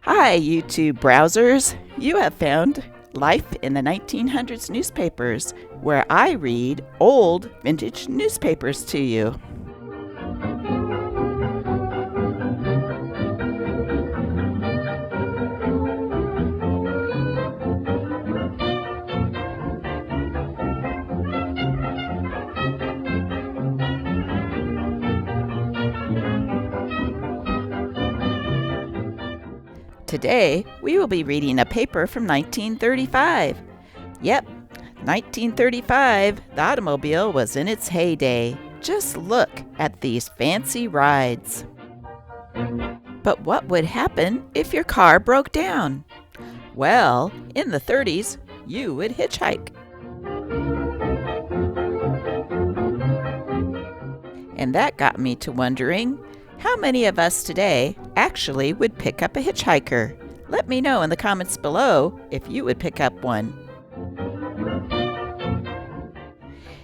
Hi, YouTube browsers. You have found Life in the 1900s newspapers, where I read old vintage newspapers to you. Today, we will be reading a paper from 1935. Yep, 1935, the automobile was in its heyday. Just look at these fancy rides. But what would happen if your car broke down? Well, in the 30s, you would hitchhike. And that got me to wondering, how many of us today actually would pick up a hitchhiker? Let me know in the comments below if you would pick up one.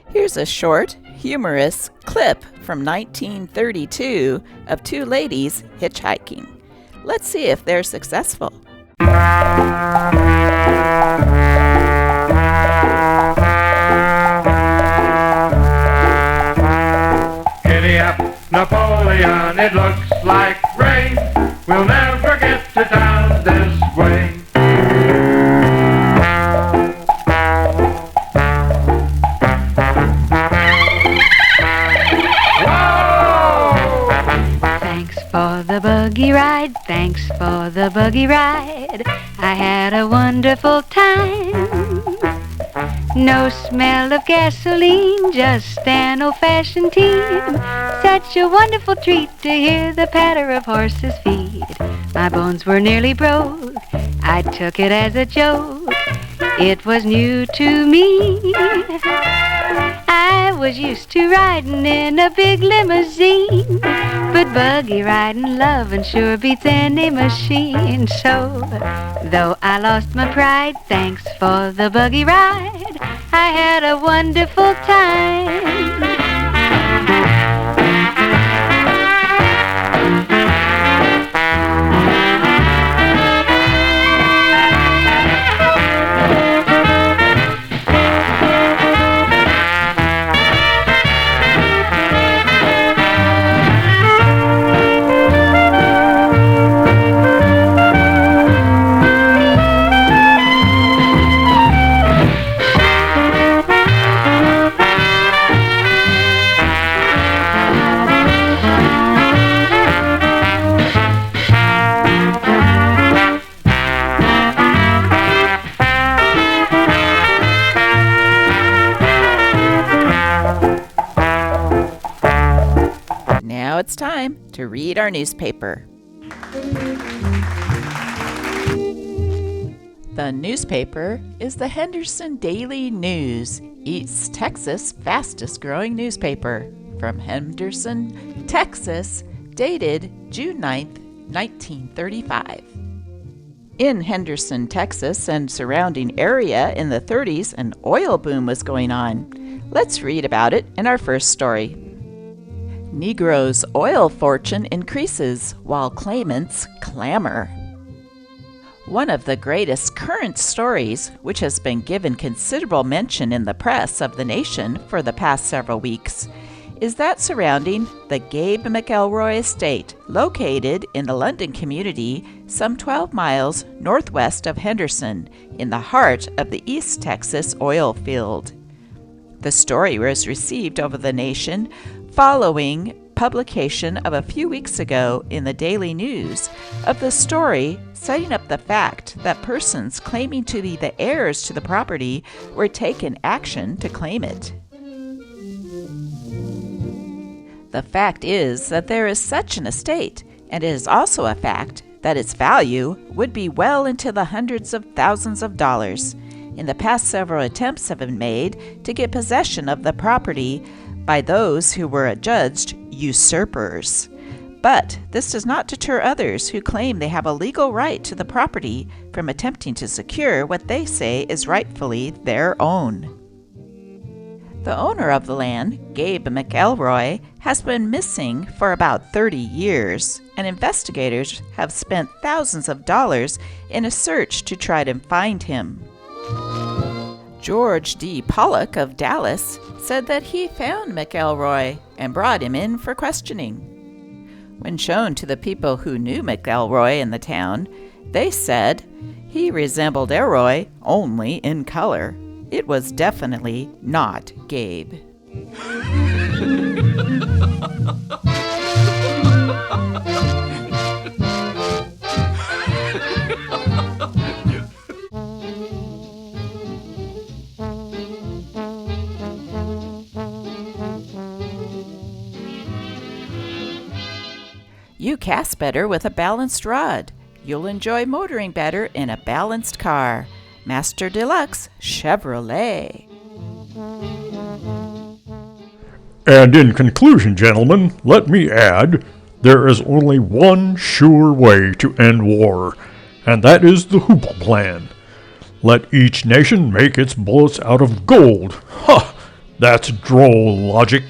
Here's a short, humorous clip from 1932 of two ladies hitchhiking. Let's see if they're successful. Giddy up, Napoleon, it looks like rain. We'll never get to town this way. Whoa! Thanks for the buggy ride, thanks for the buggy ride. I had a wonderful time. No smell of gasoline, just an old-fashioned team. Such a wonderful treat to hear the patter of horses' feet. My bones were nearly broke, I took it as a joke. It was new to me. I was used to riding in a big limousine, but buggy riding, loving sure beats any machine. So, though I lost my pride, thanks for the buggy ride, I had a wonderful time. Now it's time to read our newspaper. The newspaper is the Henderson Daily News, East Texas' fastest growing newspaper. From Henderson, Texas, dated June 9th, 1935. In Henderson, Texas and surrounding area in the 30s, an oil boom was going on. Let's read about it in our first story. Negroes' oil fortune increases while claimants clamor. One of the greatest current stories, which has been given considerable mention in the press of the nation for the past several weeks, is that surrounding the Gabe McElroy estate, located in the London community some 12 miles northwest of Henderson, in the heart of the East Texas oil field. The story was received over the nation following publication of a few weeks ago in the Daily News of the story citing up the fact that persons claiming to be the heirs to the property were taking action to claim it. The fact is that there is such an estate, and it is also a fact that its value would be well into the hundreds of thousands of dollars. In the past, several attempts have been made to get possession of the property by those who were adjudged usurpers. But this does not deter others who claim they have a legal right to the property from attempting to secure what they say is rightfully their own. The owner of the land, Gabe McElroy, has been missing for about 30 years, and investigators have spent thousands of dollars in a search to try to find him. George D. Pollock of Dallas said that he found McElroy and brought him in for questioning. When shown to the people who knew McElroy in the town, they said he resembled Elroy only in color. It was definitely not Gabe. You cast better with a balanced rod. You'll enjoy motoring better in a balanced car. Master Deluxe Chevrolet. And in conclusion, gentlemen, let me add, there is only one sure way to end war, and that is the Hoople Plan. Let each nation make its bullets out of gold. Ha! That's droll logic.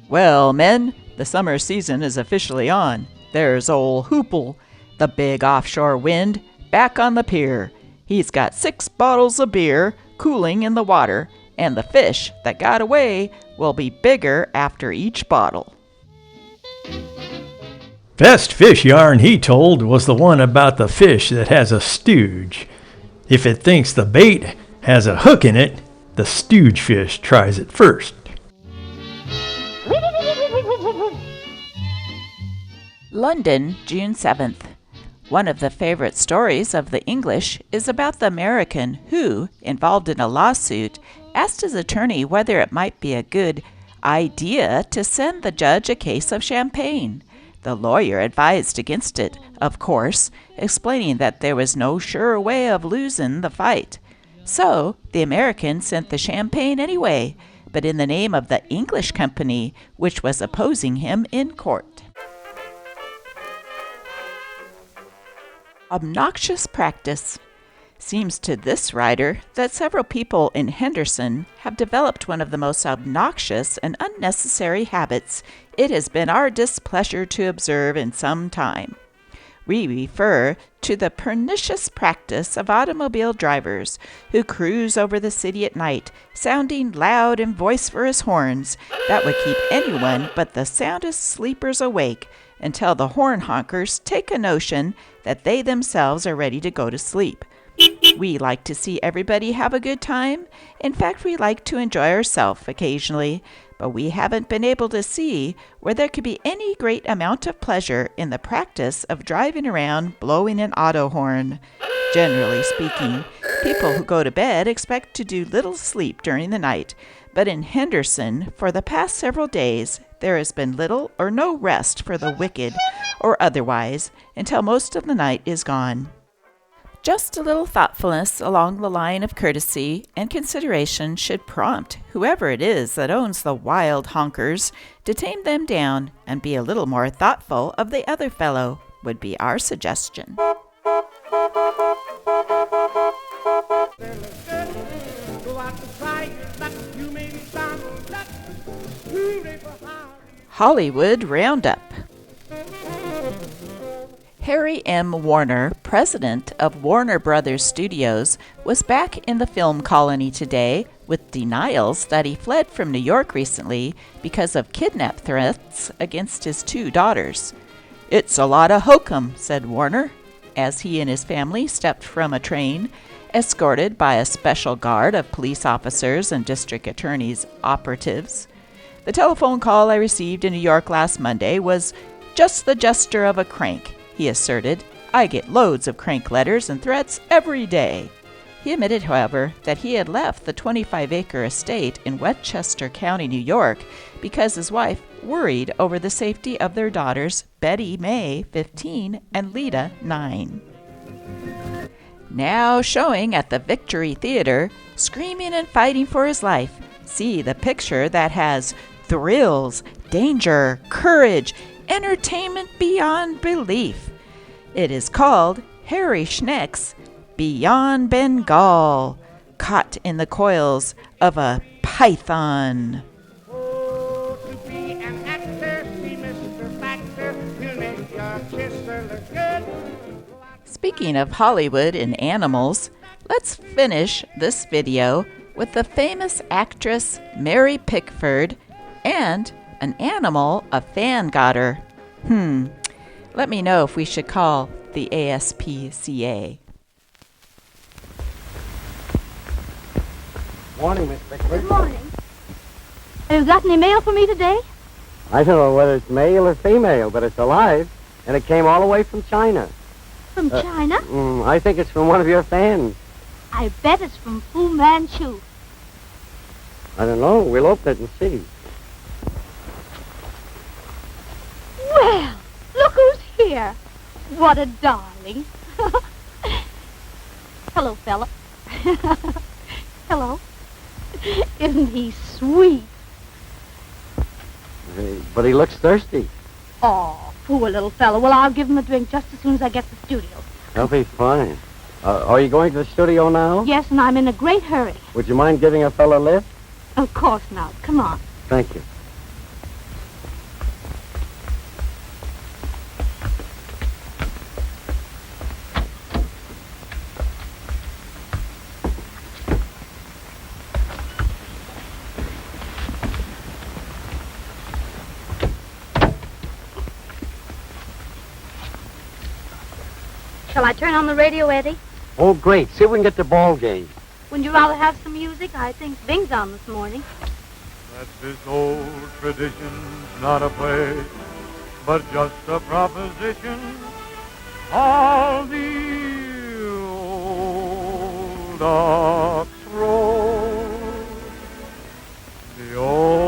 Well, men, the summer season is officially on. There's old Hoople, the big offshore wind, back on the pier. He's got 6 bottles of beer cooling in the water, and the fish that got away will be bigger after each bottle. Best fish yarn he told was the one about the fish that has a stooge. If it thinks the bait has a hook in it, the stooge fish tries it first. London, June 7th. One of the favorite stories of the English is about the American who, involved in a lawsuit, asked his attorney whether it might be a good idea to send the judge a case of champagne. The lawyer advised against it, of course, explaining that there was no sure way of losing the fight. So the American sent the champagne anyway, but in the name of the English company, which was opposing him in court. Obnoxious practice. Seems to this writer that several people in Henderson have developed one of the most obnoxious and unnecessary habits it has been our displeasure to observe in some time. We refer to the pernicious practice of automobile drivers who cruise over the city at night, sounding loud and vociferous horns that would keep anyone but the soundest sleepers awake until the horn honkers take a notion that they themselves are ready to go to sleep. We like to see everybody have a good time. In fact, we like to enjoy ourselves occasionally, but we haven't been able to see where there could be any great amount of pleasure in the practice of driving around blowing an auto horn. Generally speaking, people who go to bed expect to do little sleep during the night, but in Henderson, for the past several days, there has been little or no rest for the wicked or otherwise until most of the night is gone. Just a little thoughtfulness along the line of courtesy and consideration should prompt whoever it is that owns the wild honkers to tame them down and be a little more thoughtful of the other fellow, would be our suggestion. Hollywood Roundup. Harry M. Warner, president of Warner Brothers Studios, was back in the film colony today with denials that he fled from New York recently because of kidnap threats against his 2 daughters. "It's a lot of hokum," said Warner, as he and his family stepped from a train, escorted by a special guard of police officers and district attorney's operatives. "The telephone call I received in New York last Monday was just the gesture of a crank," he asserted. "I get loads of crank letters and threats every day." He admitted, however, that he had left the 25-acre estate in Westchester County, New York, because his wife worried over the safety of their daughters, Betty May, 15, and Lita, 9. Now showing at the Victory Theater, screaming and fighting for his life, see the picture that has thrills, danger, courage, entertainment beyond belief. It is called Harry Schneck's Beyond Bengal. caught in the coils of a python. Oh, to be an actor, see Mr. Factor, he'll make your sister look good. Speaking of Hollywood and animals, let's finish this video with the famous actress Mary Pickford and an animal a fan got her. Let me know if we should call the ASPCA. Morning, Miss Pickford. Good morning. Have you got any mail for me today? I don't know whether it's male or female, but it's alive, and it came all the way from China. From China? I think it's from one of your fans. I bet it's from Fu Manchu. I don't know. We'll open it and see. Well, look who's here. What a darling. Hello, fella. Hello. Isn't he sweet? But he looks thirsty. Oh, poor little fella. Well, I'll give him a drink just as soon as I get to the studio. That'll be fine. Are you going to the studio now? Yes, and I'm in a great hurry. Would you mind giving a fellow a lift? Of course not. Come on. Thank you. Shall I turn on the radio, Eddie? Oh, great. See if we can get the ball game. Wouldn't you rather have some music? I think Bing's on this morning. That this old tradition's not a place, but just a proposition. All the old ox road, the old